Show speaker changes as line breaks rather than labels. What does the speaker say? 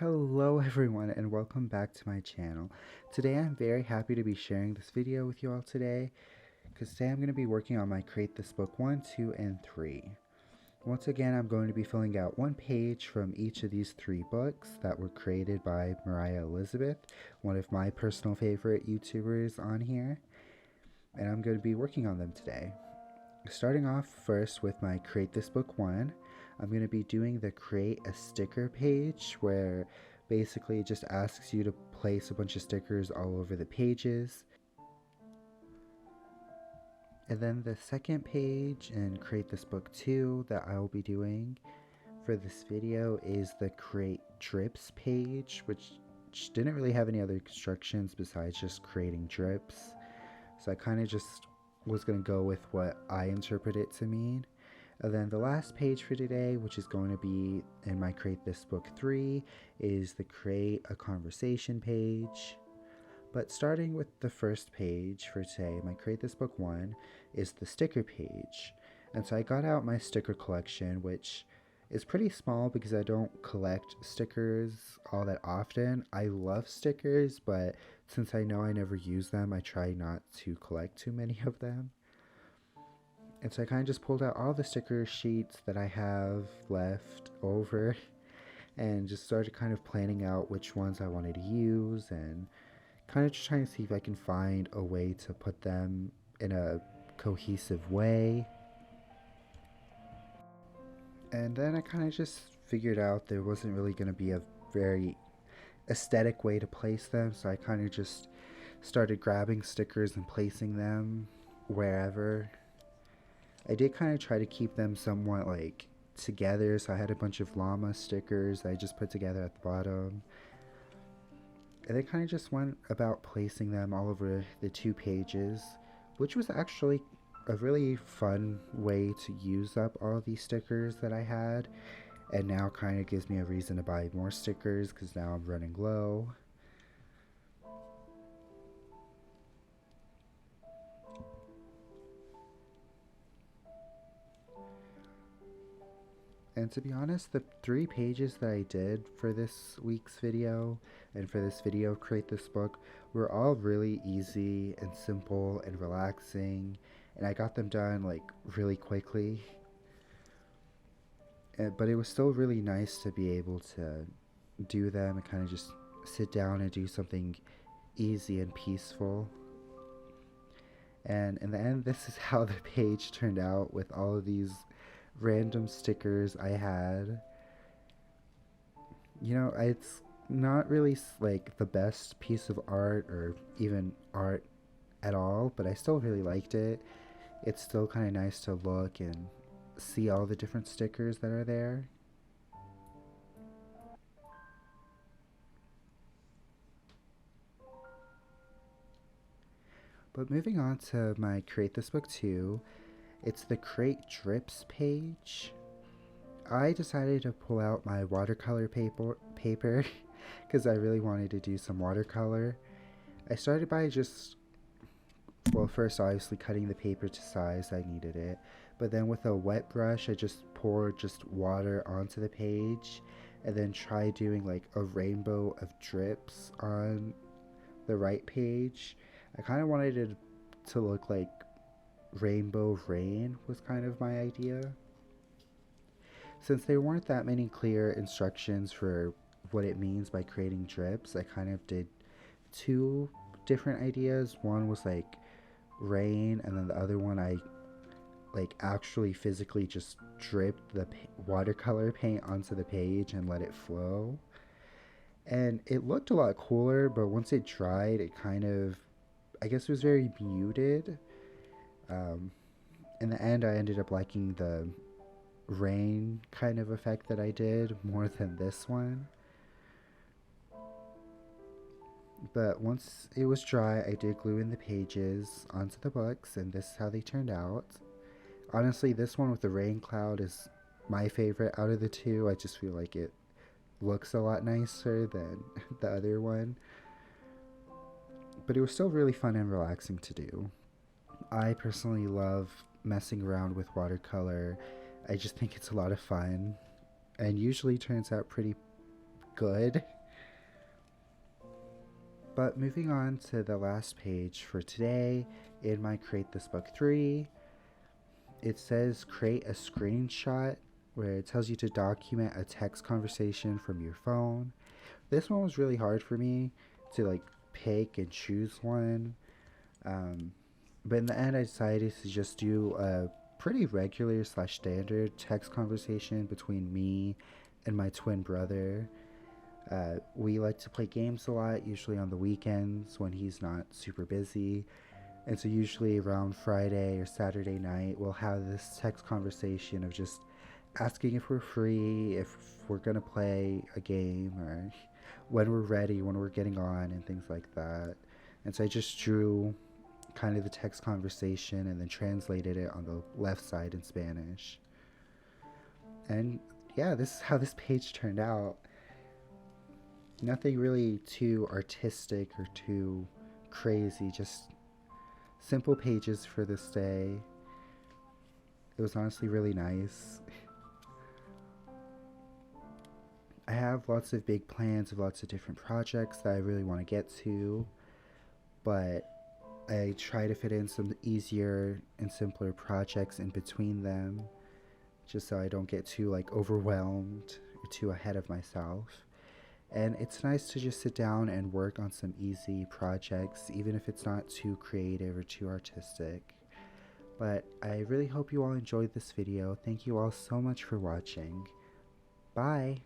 Hello everyone and welcome back to my channel. Today I'm very happy to be sharing this video with you all today because today I'm going to be working on my Create This Book 1, 2, and 3. Once again, I'm going to be filling out one page from each of these 3 books that were created by Mariah Elizabeth, one of my personal favorite YouTubers on here, and I'm going to be working on them today. Starting off first with my Create This Book 1, I'm going to be doing the Create a Sticker page where basically it just asks you to place a bunch of stickers all over the pages. And then the second page in Create This Book 2 that I will be doing for this video is the Create Drips page, which didn't really have any other instructions besides just creating drips. So I kind of just was going to go with what I interpret it to mean. And then the last page for today, which is going to be in my Create This Book 3, is the Create a Conversation page. But starting with the first page for today, my Create This Book 1, is the sticker page. And so I got out my sticker collection, which is pretty small because I don't collect stickers all that often. I love stickers, but since I know I never use them, I try not to collect too many of them. And so I kind of just pulled out all the sticker sheets that I have left over and just started kind of planning out which ones I wanted to use and kind of just trying to see if I can find a way to put them in a cohesive way. And then I kind of just figured out there wasn't really going to be a very aesthetic way to place them, so I kind of just started grabbing stickers and placing them wherever. I did kind of try to keep them somewhat like together, so I had a bunch of llama stickers I just put together at the bottom. And then kind of just went about placing them all over the 2 pages, which was actually a really fun way to use up all these stickers that I had. And now kind of gives me a reason to buy more stickers because now I'm running low. And to be honest, the 3 pages that I did for this week's video and for this video Create This Book were all really easy and simple and relaxing, and I got them done like really quickly. But it was still really nice to be able to do them and kind of just sit down and do something easy and peaceful. And in the end, this is how the page turned out with all of these random stickers I had. You know, it's not really like the best piece of art or even art at all, but I still really liked it. It's still kind of nice to look and see all the different stickers that are there. But moving on to my Create This Book 2, it's the Create Drips page. I decided to pull out my watercolor paper because I really wanted to do some watercolor. I started by just, well, first obviously cutting the paper to size I needed it, but then with a wet brush I just poured just water onto the page and then tried doing like a rainbow of drips on the right page. I kind of wanted it to look like rainbow rain was kind of my idea. Since there weren't that many clear instructions for what it means by creating drips, I kind of did 2 different ideas. One was like rain, and then the other one I like actually physically just dripped the watercolor paint onto the page and let it flow. And it looked a lot cooler, but once it dried, it kind of, I guess it was very muted. Um, in the end, I ended up liking the rain kind of effect that I did more than this one. But once it was dry, I did glue in the pages onto the books, and this is how they turned out. Honestly, this one with the rain cloud is my favorite out of the 2. I just feel like it looks a lot nicer than the other one. But it was still really fun and relaxing to do. I personally love messing around with watercolor. I just think it's a lot of fun and usually turns out pretty good. But moving on to the last page for today, in my Create This Book 3, it says create a screenshot where it tells you to document a text conversation from your phone. This one was really hard for me to like pick and choose one. Um, but in the end, I decided to just do a pretty regular slash standard text conversation between me and my twin brother. We like to play games a lot, usually on the weekends when he's not super busy. And so, usually around Friday or Saturday night, we'll have this text conversation of just asking if we're free, if we're gonna play a game, or when we're ready, when we're getting on, and things like that. And so, I just drew kind of the text conversation and then translated it on the left side in Spanish. And yeah, this is how this page turned out. Nothing really too artistic or too crazy, just simple pages for this day. It was honestly really nice. I have lots of big plans of lots of different projects that I really want to get to, but I try to fit in some easier and simpler projects in between them, just so I don't get too like overwhelmed or too ahead of myself. And it's nice to just sit down and work on some easy projects, even if it's not too creative or too artistic. But I really hope you all enjoyed this video. Thank you all so much for watching. Bye!